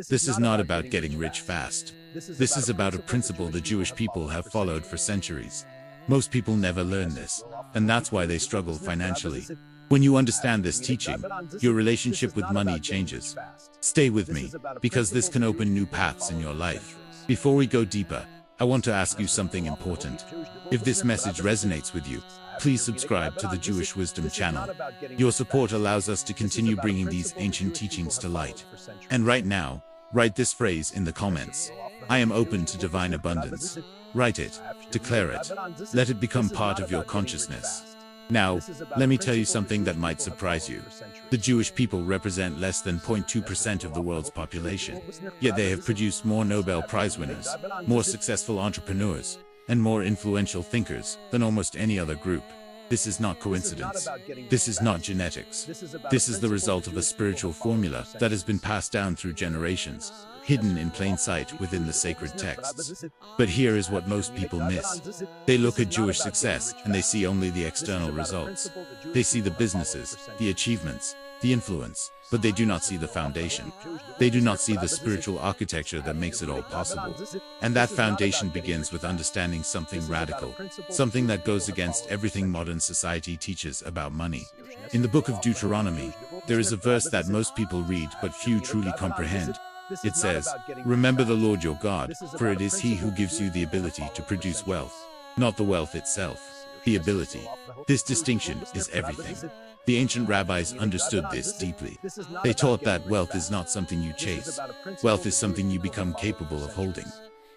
This is not about getting rich fast. This is about a principle the Jewish people have followed for centuries. Most people never learn this, and that's why they struggle financially. When you understand this teaching, your relationship with money changes. Stay with me, because this can open new paths in your life. Before we go deeper, I want to ask you something important. If this message resonates with you, please subscribe to the Jewish Wisdom channel. Your support allows us to continue bringing these ancient teachings to light. And right now, write this phrase in the comments. I am open to divine abundance. Write it, declare it, let it become part of your consciousness. Now, let me tell you something that might surprise you. The Jewish people represent less than 0.2% of the world's population, yet they have produced more Nobel Prize winners, more successful entrepreneurs, and more influential thinkers than almost any other group. This is not coincidence. This is not genetics. This is the result of a spiritual formula that has been passed down through generations, hidden in plain sight within the sacred texts. But here is what most people miss. They look at Jewish success and they see only the external results. They see the businesses, the achievements, the influence, but they do not see the foundation. They do not see the spiritual architecture that makes it all possible. And that foundation begins with understanding something radical, something that goes against everything modern society teaches about money. In the book of Deuteronomy, there is a verse that most people read but few truly comprehend. It says, "Remember the Lord your God, for it is He who gives you the ability to produce wealth, not the wealth itself, the ability." This distinction is everything. The ancient rabbis understood this deeply. They taught that wealth is not something you chase. Wealth is something you become capable of holding.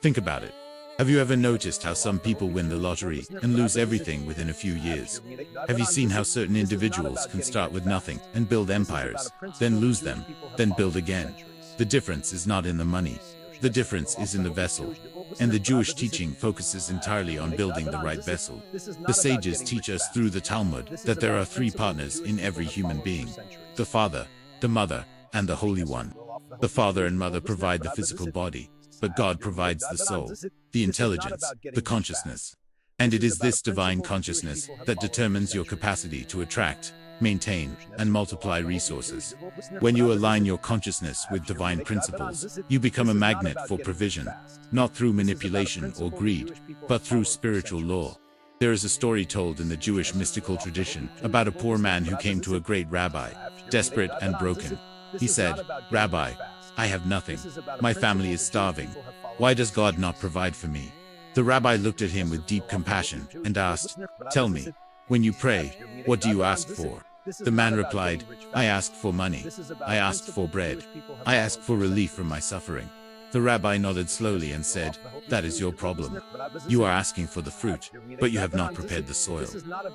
Think about it. Have you ever noticed how some people win the lottery and lose everything within a few years? Have you seen how certain individuals can start with nothing and build empires, then lose them, then build again? The difference is not in the money. The difference is in the vessel. And the Jewish teaching focuses entirely on building the right vessel. The sages teach us through the Talmud that there are three partners in every human being: the Father, the Mother, and the Holy One. The Father and Mother provide the physical body, but God provides the soul, the intelligence, the consciousness. And it is this divine consciousness that determines your capacity to attract, maintain, and multiply resources. When you align your consciousness with divine principles, you become a magnet for provision, not through manipulation or greed, but through spiritual law. There is a story told in the Jewish mystical tradition about a poor man who came to a great rabbi, desperate and broken. He said, "Rabbi, I have nothing. My family is starving. Why does God not provide for me?" The rabbi looked at him with deep compassion and asked, "Tell me, when you pray, what do you ask for?" The man replied, "I asked for money. I asked for bread. I asked for relief from my suffering." The rabbi nodded slowly and said, "That is your problem. You are asking for the fruit, but you have not prepared the soil.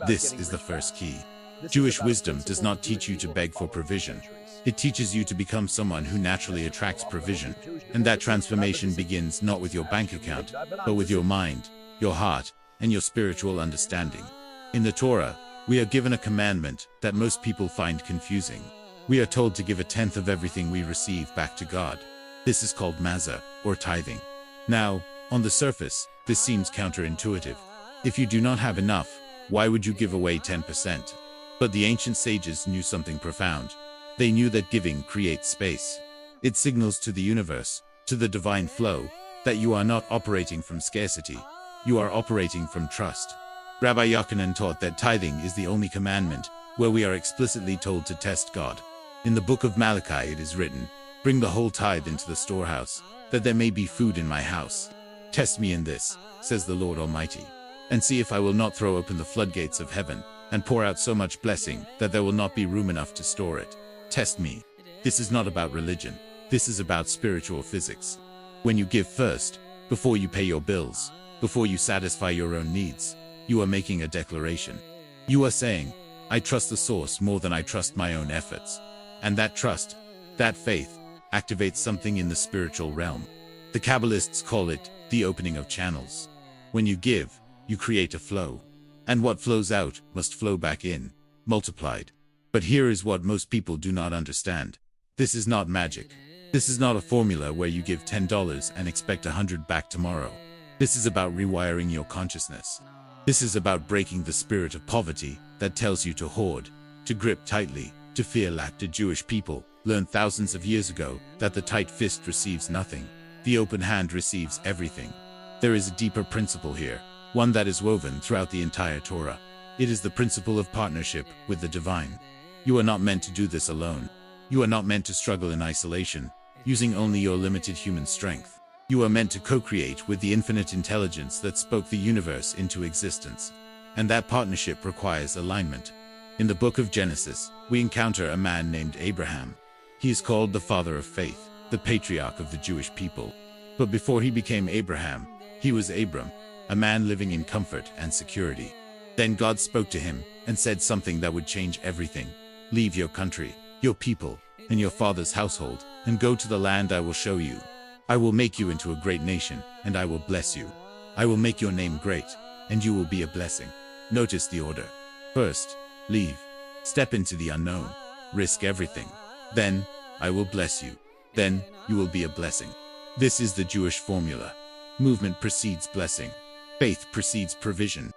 This is the first key." Jewish wisdom does not teach you to beg for provision. It teaches you to become someone who naturally attracts provision. And that transformation begins not with your bank account, but with your mind, your heart, and your spiritual understanding. In the Torah, we are given a commandment that most people find confusing. We are told to give a tenth of everything we receive back to God. This is called mazah, or tithing. Now, on the surface, this seems counterintuitive. If you do not have enough, why would you give away 10%? But the ancient sages knew something profound. They knew that giving creates space. It signals to the universe, to the divine flow, that you are not operating from scarcity. You are operating from trust. Rabbi Yochanan taught that tithing is the only commandment where we are explicitly told to test God. In the book of Malachi it is written, "Bring the whole tithe into the storehouse, that there may be food in my house. Test me in this, says the Lord Almighty, and see if I will not throw open the floodgates of heaven and pour out so much blessing that there will not be room enough to store it. Test me." This is not about religion. This is about spiritual physics. When you give first, before you pay your bills, before you satisfy your own needs, you are making a declaration. You are saying, "I trust the source more than I trust my own efforts." And that trust, that faith, activates something in the spiritual realm. The Kabbalists call it the opening of channels. When you give, you create a flow. And what flows out must flow back in, multiplied. But here is what most people do not understand. This is not magic. This is not a formula where you give $10 and expect 100 back tomorrow. This is about rewiring your consciousness. This is about breaking the spirit of poverty that tells you to hoard, to grip tightly, to fear lack. The Jewish people learned thousands of years ago that the tight fist receives nothing. The open hand receives everything. There is a deeper principle here, one that is woven throughout the entire Torah. It is the principle of partnership with the divine. You are not meant to do this alone. You are not meant to struggle in isolation, using only your limited human strength. You are meant to co-create with the infinite intelligence that spoke the universe into existence. And that partnership requires alignment. In the book of Genesis, we encounter a man named Abraham. He is called the father of faith, the patriarch of the Jewish people. But before he became Abraham, he was Abram, a man living in comfort and security. Then God spoke to him and said something that would change everything. Leave your country, your people, and your father's household, and go to the land I will show you. I will make you into a great nation, and I will bless you. I will make your name great, and you will be a blessing. Notice the order. First, leave. Step into the unknown. Risk everything. Then, I will bless you. Then, you will be a blessing. This is the Jewish formula. Movement precedes blessing. Faith precedes provision.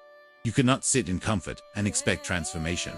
You cannot sit in comfort and expect transformation.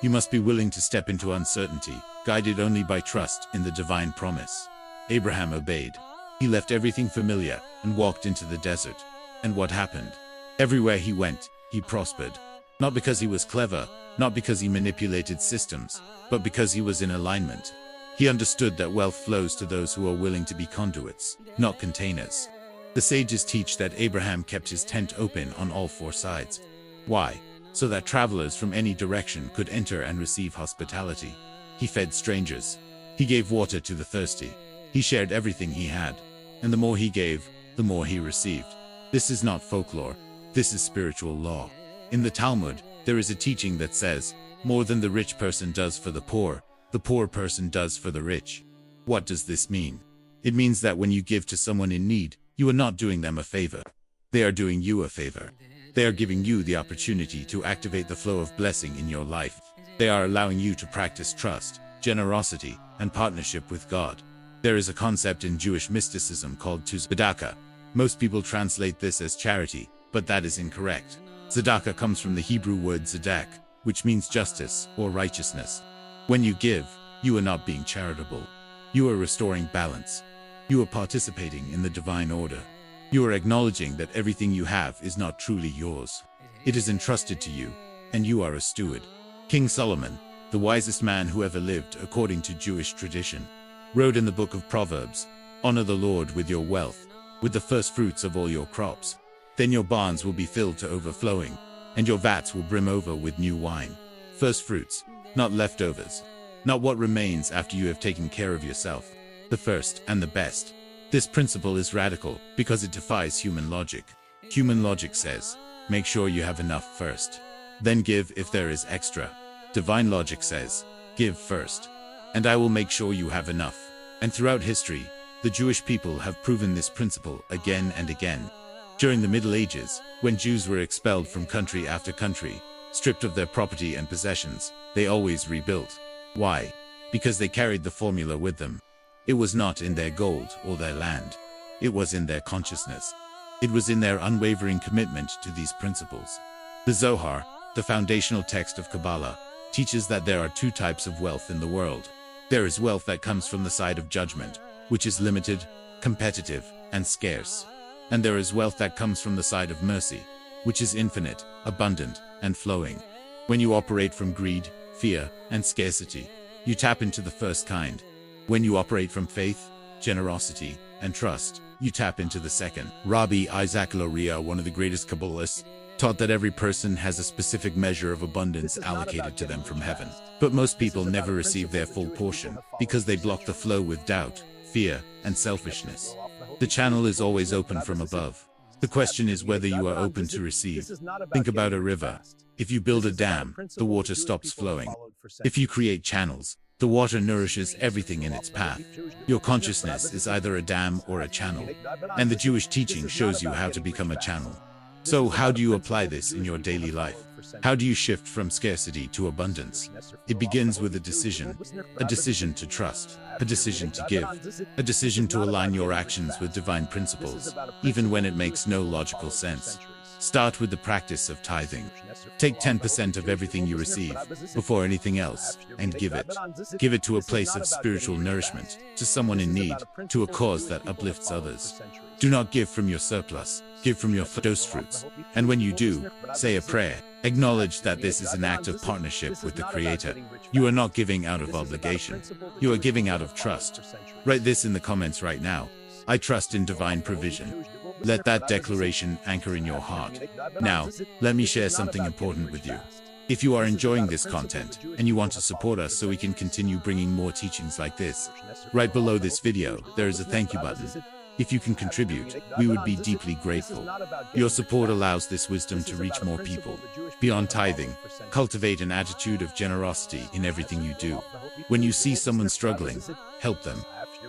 You must be willing to step into uncertainty, guided only by trust in the divine promise. Abraham obeyed. He left everything familiar and walked into the desert. And what happened? Everywhere he went, he prospered. Not because he was clever, not because he manipulated systems, but because he was in alignment. He understood that wealth flows to those who are willing to be conduits, not containers. The sages teach that Abraham kept his tent open on all four sides. Why? So that travelers from any direction could enter and receive hospitality. He fed strangers. He gave water to the thirsty. He shared everything he had. And the more he gave, the more he received. This is not folklore. This is spiritual law. In the Talmud, there is a teaching that says, more than the rich person does for the poor person does for the rich. What does this mean? It means that when you give to someone in need, you are not doing them a favor. They are doing you a favor. They are giving you the opportunity to activate the flow of blessing in your life. They are allowing you to practice trust, generosity, and partnership with God. There is a concept in Jewish mysticism called tzedakah. Most people translate this as charity, but that is incorrect. Tzedakah comes from the Hebrew word tzedek, which means justice or righteousness. When you give, you are not being charitable. You are restoring balance. You are participating in the divine order. You are acknowledging that everything you have is not truly yours. It is entrusted to you, and you are a steward. King Solomon, the wisest man who ever lived according to Jewish tradition, wrote in the book of Proverbs, "Honor the Lord with your wealth, with the first fruits of all your crops. Then your barns will be filled to overflowing, and your vats will brim over with new wine." First fruits, not leftovers. Not what remains after you have taken care of yourself. The first and the best. This principle is radical because it defies human logic. Human logic says, make sure you have enough first. Then give if there is extra. Divine logic says, give first, and I will make sure you have enough. And throughout history, the Jewish people have proven this principle again and again. During the Middle Ages, when Jews were expelled from country after country, stripped of their property and possessions, they always rebuilt. Why? Because they carried the formula with them. It was not in their gold or their land. It was in their consciousness. It was in their unwavering commitment to these principles. The Zohar, the foundational text of Kabbalah, teaches that there are two types of wealth in the world. There is wealth that comes from the side of judgment, which is limited, competitive, and scarce. And there is wealth that comes from the side of mercy, which is infinite, abundant, and flowing. When you operate from greed, fear, and scarcity, you tap into the first kind. When you operate from faith, generosity, and trust, you tap into the second. Rabbi Isaac Luria, one of the greatest Kabbalists, taught that every person has a specific measure of abundance allocated to them from heaven. But most people never receive their full portion because they block the flow with doubt, fear, and selfishness. The channel is always open from above. The question is whether you are open to receive. Think about a river. If you build a dam, the water stops flowing. If you create channels, the water nourishes everything in its path. Your consciousness is either a dam or a channel. And the Jewish teaching shows you how to become a channel. So how do you apply this in your daily life? How do you shift from scarcity to abundance? It begins with a decision to trust, a decision to give, a decision to align your actions with divine principles, even when it makes no logical sense. Start with the practice of tithing. Take 10% of everything you receive, before anything else, and give it. Give it to a place of spiritual nourishment, to someone in need, to a cause that uplifts others. Do not give from your surplus, give from your first fruits. And when you do, say a prayer. Acknowledge that this is an act of partnership with the Creator. You are not giving out of obligation. You are giving out of trust. Write this in the comments right now. I trust in divine provision. Let that declaration anchor in your heart. Now, let me share something important with you. If you are enjoying this content, and you want to support us so we can continue bringing more teachings like this, right below this video, there is a thank you button. If you can contribute, we would be deeply grateful. Your support allows this wisdom to reach more people. Beyond tithing, cultivate an attitude of generosity in everything you do. When you see someone struggling, help them.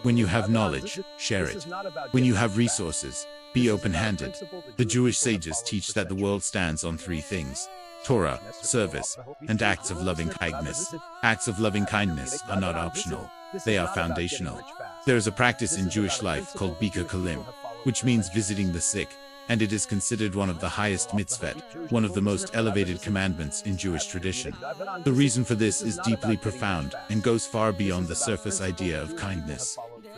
When you have knowledge, share it. When you have resources, be open-handed. The Jewish sages teach that the world stands on three things: Torah, service, and acts of loving kindness. Acts of loving kindness are not optional. They are foundational. There is a practice in Jewish life called Bika Kalim, which means visiting the sick, and it is considered one of the highest mitzvot, one of the most elevated commandments in Jewish tradition. The reason for this is deeply profound and goes far beyond the surface idea of kindness.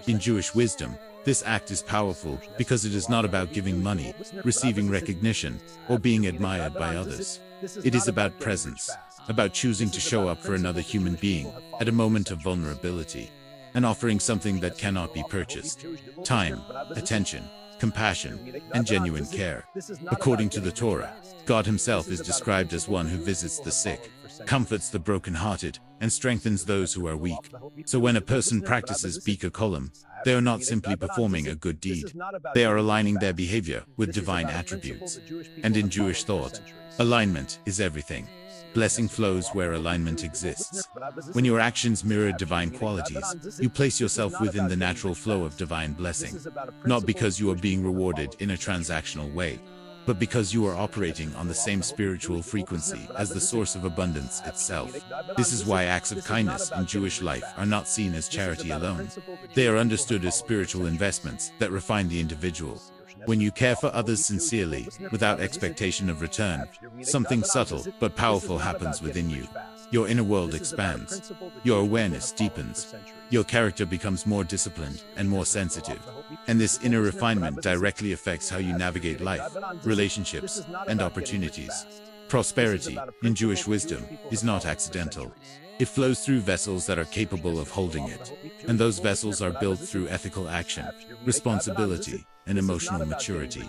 In Jewish wisdom, this act is powerful because it is not about giving money, receiving recognition, or being admired by others. It is about presence, about choosing to show up for another human being at a moment of vulnerability, and offering something that cannot be purchased: time, attention, compassion, and genuine care. According to the Torah, God Himself is described as one who visits the sick, comforts the brokenhearted, and strengthens those who are weak. So when a person practices Bika Kolam, they are not simply performing a good deed. They are aligning their behavior with divine attributes. And in Jewish thought, alignment is everything. Blessing flows where alignment exists. When your actions mirror divine qualities, you place yourself within the natural flow of divine blessing, not because you are being rewarded in a transactional way, but because you are operating on the same spiritual frequency as the source of abundance itself. This is why acts of kindness in Jewish life are not seen as charity alone. They are understood as spiritual investments that refine the individual. When you care for others sincerely, without expectation of return, something subtle but powerful happens within you. Your inner world expands. Your awareness deepens. Your character becomes more disciplined and more sensitive. And this inner refinement directly affects how you navigate life, relationships, and opportunities. Prosperity, in Jewish wisdom, is not accidental. It flows through vessels that are capable of holding it. And those vessels are built through ethical action, responsibility, and emotional maturity.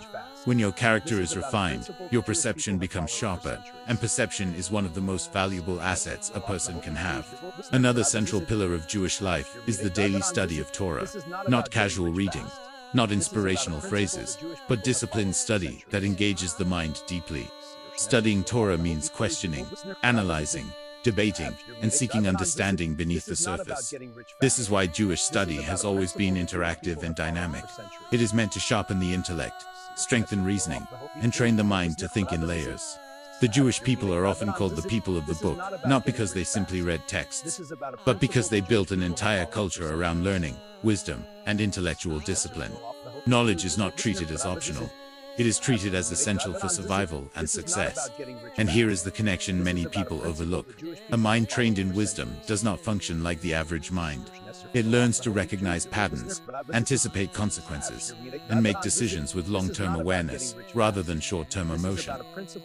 When your character is refined, your perception becomes sharper, and perception is one of the most valuable assets a person can have. Another central pillar of Jewish life is the daily study of Torah, not casual reading, not inspirational phrases, but disciplined study that engages the mind deeply. Studying Torah means questioning, analyzing, debating, and seeking understanding beneath the surface. This is why Jewish study has always been interactive and dynamic. It is meant to sharpen the intellect, strengthen reasoning, and train the mind to think in layers. The Jewish people are often called the people of the book, not because they simply read texts, but because they built an entire culture around learning, wisdom, and intellectual discipline. Knowledge is not treated as optional. It is treated as essential for survival and success. And here is the connection many people overlook. A mind trained in wisdom does not function like the average mind. It learns to recognize patterns, anticipate consequences, and make decisions with long-term awareness, rather than short-term emotion.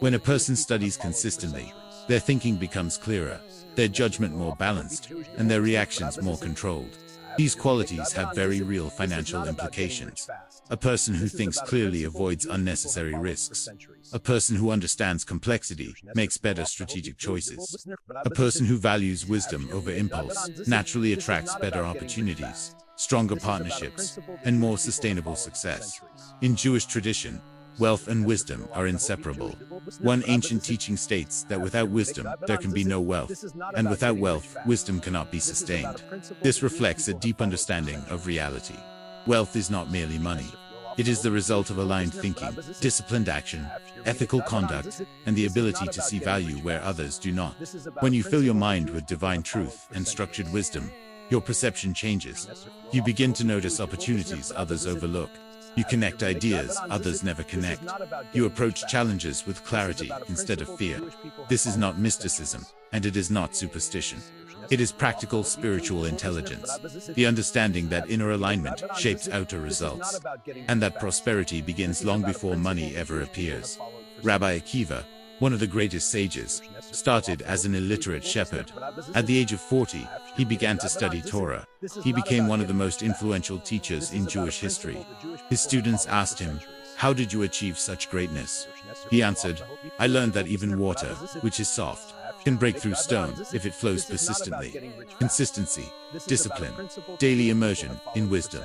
When a person studies consistently, their thinking becomes clearer, their judgment more balanced, and their reactions more controlled. These qualities have very real financial implications. A person who thinks clearly avoids unnecessary risks. A person who understands complexity makes better strategic choices. A person who values wisdom over impulse naturally attracts better opportunities, stronger partnerships, and more sustainable success. In Jewish tradition, wealth and wisdom are inseparable. One ancient teaching states that without wisdom, there can be no wealth, and without wealth, wisdom cannot be sustained. This reflects a deep understanding of reality. Wealth is not merely money. It is the result of aligned thinking, disciplined action, ethical conduct, and the ability to see value where others do not. When you fill your mind with divine truth and structured wisdom, your perception changes. You begin to notice opportunities others overlook. You connect ideas others never connect. You approach challenges with clarity instead of fear. This is not mysticism, and it is not superstition. It is practical spiritual intelligence, the understanding that inner alignment shapes outer results, and that prosperity begins long before money ever appears. Rabbi Akiva, one of the greatest sages, started as an illiterate shepherd. At the age of 40, he began to study Torah. He became one of the most influential teachers in Jewish history. His students asked him, "How did you achieve such greatness?" He answered, "I learned that even water, which is soft, can break through stone if it flows persistently. Consistency, discipline, daily immersion in wisdom.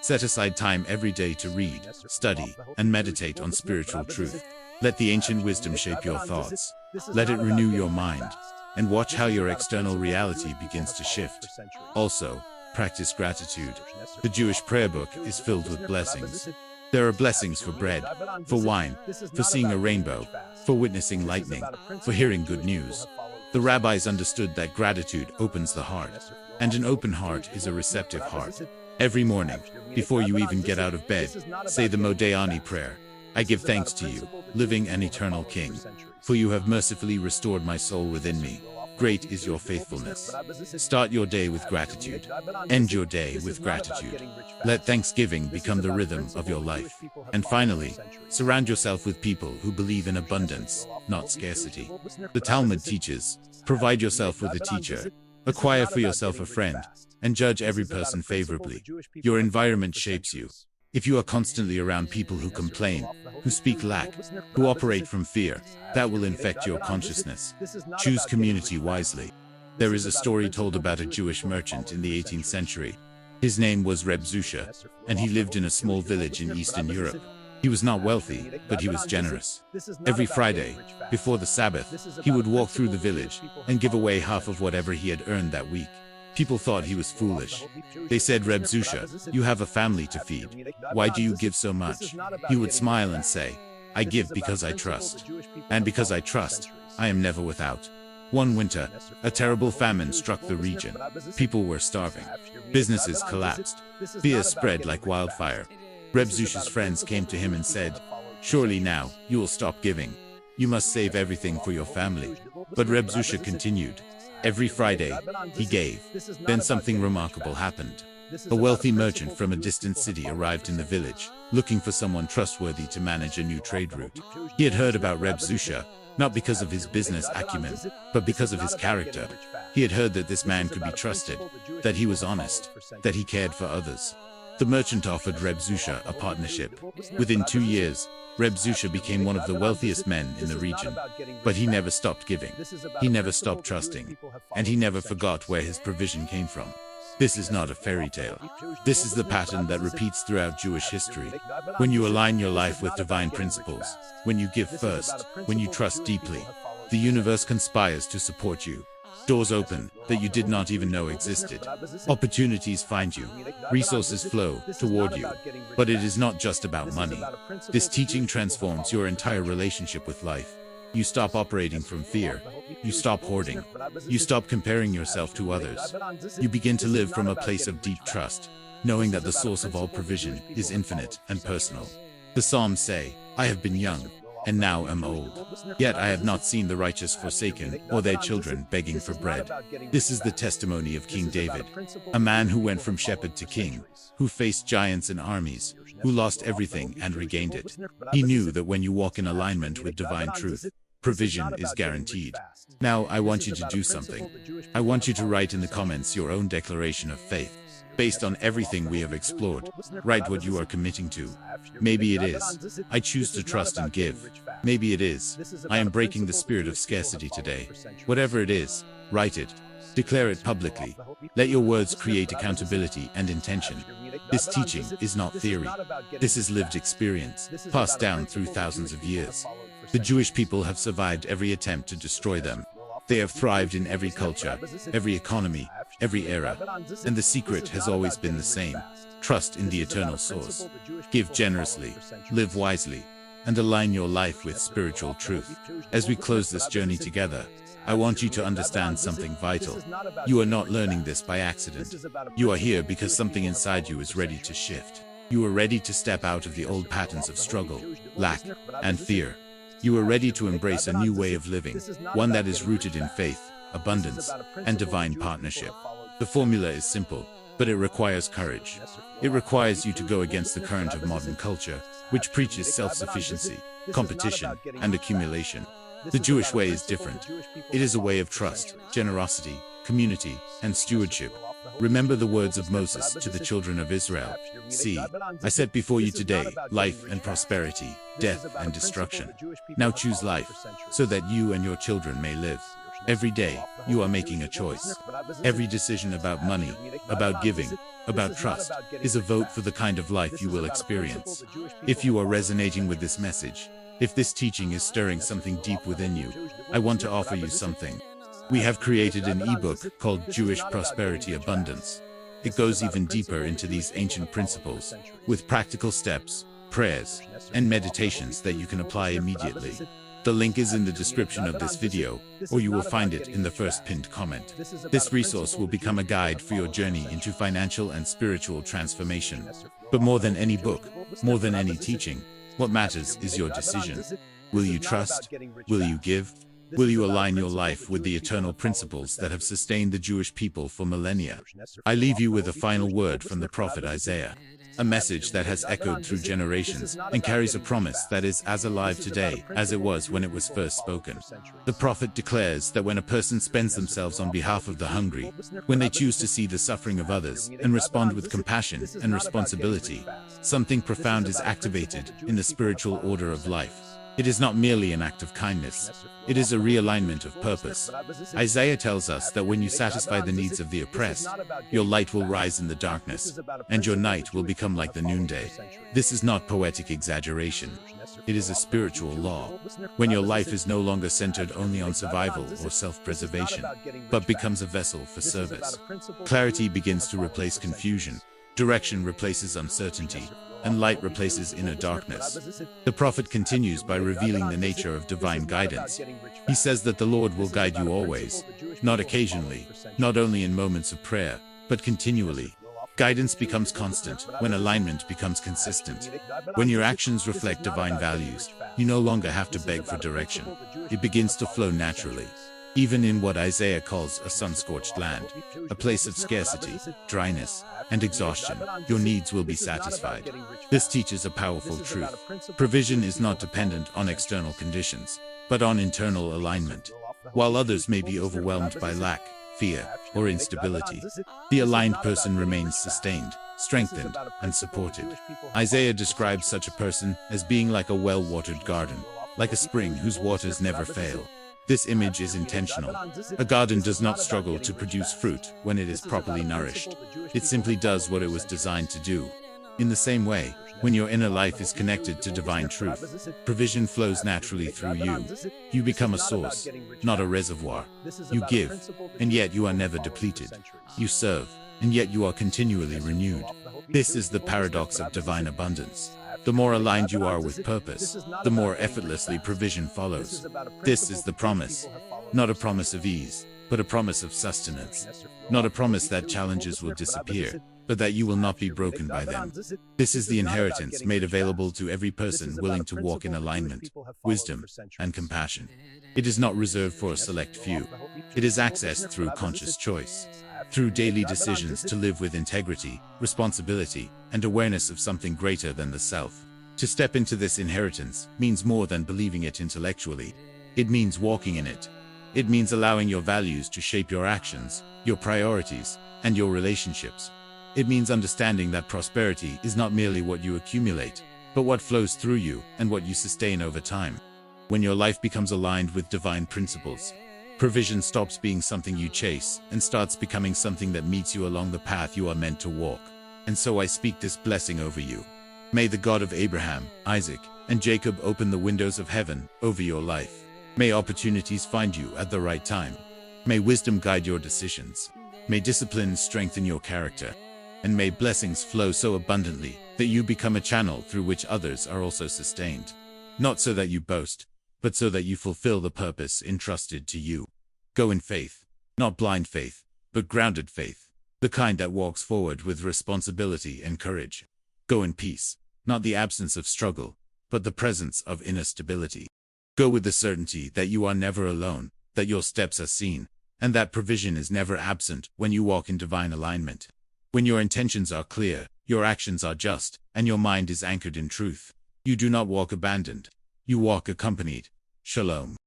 Set aside time every day to read, study, and meditate on spiritual truth. Let the ancient wisdom shape your thoughts. Let it renew your mind, and watch how your external reality begins to shift. Also, practice gratitude. The Jewish prayer book is filled with blessings. There are blessings for bread, for wine, for seeing a rainbow, for witnessing lightning, for hearing good news." The rabbis understood that gratitude opens the heart, and an open heart is a receptive heart. Every morning, before you even get out of bed, say the Modéani prayer. "I give thanks to you, living and eternal King, for you have mercifully restored my soul within me. Great is your faithfulness." Start your day with gratitude. End your day with gratitude. Let thanksgiving become the rhythm of your life. And finally, surround yourself with people who believe in abundance, not scarcity. The Talmud teaches, provide yourself with a teacher, acquire for yourself a friend, and judge every person favorably. Your environment shapes you. If you are constantly around people who complain, who speak lack, who operate from fear, that will infect your consciousness. Choose community wisely. There is a story told about a Jewish merchant in the 18th century. His name was Reb Zusha, and he lived in a small village in Eastern Europe. He was not wealthy, but he was generous. Every Friday, before the Sabbath, he would walk through the village and give away half of whatever he had earned that week. People thought he was foolish. They said, "Reb Zusha, you have a family to feed. Why do you give so much?" He would smile and say, "I give because I trust. And because I trust, I am never without." One winter, a terrible famine struck the region. People were starving. Businesses collapsed. Fear spread like wildfire. Reb Zusha's friends came to him and said, "Surely now, you will stop giving. You must save everything for your family." But Reb Zusha continued. Every Friday, he gave. Then something remarkable happened. A wealthy merchant from a distant city arrived in the village, looking for someone trustworthy to manage a new trade route. He had heard about Reb Zusha, not because of his business acumen, but because of his character. He had heard that this man could be trusted, that he was honest, that he cared for others. The merchant offered Reb Zusha a partnership. Within 2 years, Reb Zusha became one of the wealthiest men in the region. But he never stopped giving. He never stopped trusting. And he never forgot where his provision came from. This is not a fairy tale. This is the pattern that repeats throughout Jewish history. When you align your life with divine principles, when you give first, when you trust deeply, the universe conspires to support you. Doors open that you did not even know existed. Opportunities find you. Resources flow toward you. But it is not just about money. This teaching transforms your entire relationship with life. You stop operating from fear. You stop hoarding. You stop comparing yourself to others. You begin to live from a place of deep trust, knowing that the source of all provision is infinite and personal. The Psalms say, "I have been young, and now am old. Yet I have not seen the righteous forsaken, or their children begging for bread." This is the testimony of King David, a man who went from shepherd to king, who faced giants and armies, who lost everything and regained it. He knew that when you walk in alignment with divine truth, provision is guaranteed. Now I want you to do something. I want you to write in the comments your own declaration of faith. Based on everything we have explored, write what you are committing to. Maybe it is, "I choose to trust and give." Maybe it is, "I am breaking the spirit of scarcity today." Whatever it is, write it. Declare it publicly. Let your words create accountability and intention. This teaching is not theory. This is lived experience, passed down through thousands of years. The Jewish people have survived every attempt to destroy them. They have thrived in every culture, every economy, every era. And the secret has always been the same. Trust in the eternal source. Give generously, live wisely, and align your life with spiritual truth. As we close this journey together, I want you to understand something vital. You are not learning this by accident. You are here because something inside you is ready to shift. You are ready to step out of the old patterns of struggle, lack, and fear. You are ready to embrace a new way of living, one that is rooted in faith, abundance, and divine partnership. The formula is simple, but it requires courage. It requires you to go against the current of modern culture, which preaches self-sufficiency, competition, and accumulation. The Jewish way is different. It is a way of trust, generosity, community, and stewardship. Remember the words of Moses to the children of Israel. See, I set before you today life and prosperity, death and destruction. Now choose life, so that you and your children may live. Every day, you are making a choice. Every decision about money, about giving, about trust, is a vote for the kind of life you will experience. If you are resonating with this message, if this teaching is stirring something deep within you, I want to offer you something. We have created an ebook called Jewish Prosperity Abundance. It goes even deeper into these ancient principles, with practical steps, prayers, and meditations that you can apply immediately. The link is in the description of this video, or you will find it in the first pinned comment. This resource will become a guide for your journey into financial and spiritual transformation. But more than any book, more than any teaching, what matters is your decision. Will you trust? Will you give? Will you align your life with the eternal principles that have sustained the Jewish people for millennia? I leave you with a final word from the prophet Isaiah, a message that has echoed through generations and carries a promise that is as alive today as it was when it was first spoken. The prophet declares that when a person spends themselves on behalf of the hungry, when they choose to see the suffering of others and respond with compassion and responsibility, something profound is activated in the spiritual order of life. It is not merely an act of kindness. It is a realignment of purpose. Isaiah tells us that when you satisfy the needs of the oppressed, your light will rise in the darkness, and your night will become like the noonday. This is not poetic exaggeration. It is a spiritual law. When your life is no longer centered only on survival or self-preservation, but becomes a vessel for service, clarity begins to replace confusion, direction replaces uncertainty, and light replaces inner darkness. The prophet continues by revealing the nature of divine guidance. He says that the Lord will guide you always, not occasionally, not only in moments of prayer, but continually. Guidance becomes constant when alignment becomes consistent. When your actions reflect divine values, you no longer have to beg for direction. It begins to flow naturally. Even in what Isaiah calls a sun-scorched land, a place of scarcity, dryness, and exhaustion, your needs will be satisfied. This teaches a powerful truth. Provision is not dependent on external conditions, but on internal alignment. While others may be overwhelmed by lack, fear, or instability, the aligned person remains sustained, strengthened, and supported. Isaiah describes such a person as being like a well-watered garden, like a spring whose waters never fail. This image is intentional. A garden does not struggle to produce fruit when it is properly nourished. It simply does what it was designed to do. In the same way, when your inner life is connected to divine truth, provision flows naturally through you. You become a source, not a reservoir. You give, and yet you are never depleted. You serve, and yet you are continually renewed. This is the paradox of divine abundance. The more aligned you are with purpose, the more effortlessly provision follows. This is the promise. Not a promise of ease, but a promise of sustenance. Not a promise that challenges will disappear, but that you will not be broken by them. This is the inheritance made available to every person willing to walk in alignment, wisdom, and compassion. It is not reserved for a select few. It is accessed through conscious choice, through daily decisions to live with integrity, responsibility, and awareness of something greater than the self. To step into this inheritance means more than believing it intellectually. It means walking in it. It means allowing your values to shape your actions, your priorities, and your relationships. It means understanding that prosperity is not merely what you accumulate, but what flows through you and what you sustain over time. When your life becomes aligned with divine principles, provision stops being something you chase and starts becoming something that meets you along the path you are meant to walk. And so I speak this blessing over you. May the God of Abraham, Isaac, and Jacob open the windows of heaven over your life. May opportunities find you at the right time. May wisdom guide your decisions. May discipline strengthen your character. And may blessings flow so abundantly that you become a channel through which others are also sustained. Not so that you boast, but so that you fulfill the purpose entrusted to you. Go in faith, not blind faith, but grounded faith, the kind that walks forward with responsibility and courage. Go in peace, not the absence of struggle, but the presence of inner stability. Go with the certainty that you are never alone, that your steps are seen, and that provision is never absent when you walk in divine alignment. When your intentions are clear, your actions are just, and your mind is anchored in truth, you do not walk abandoned. You walk accompanied. Shalom.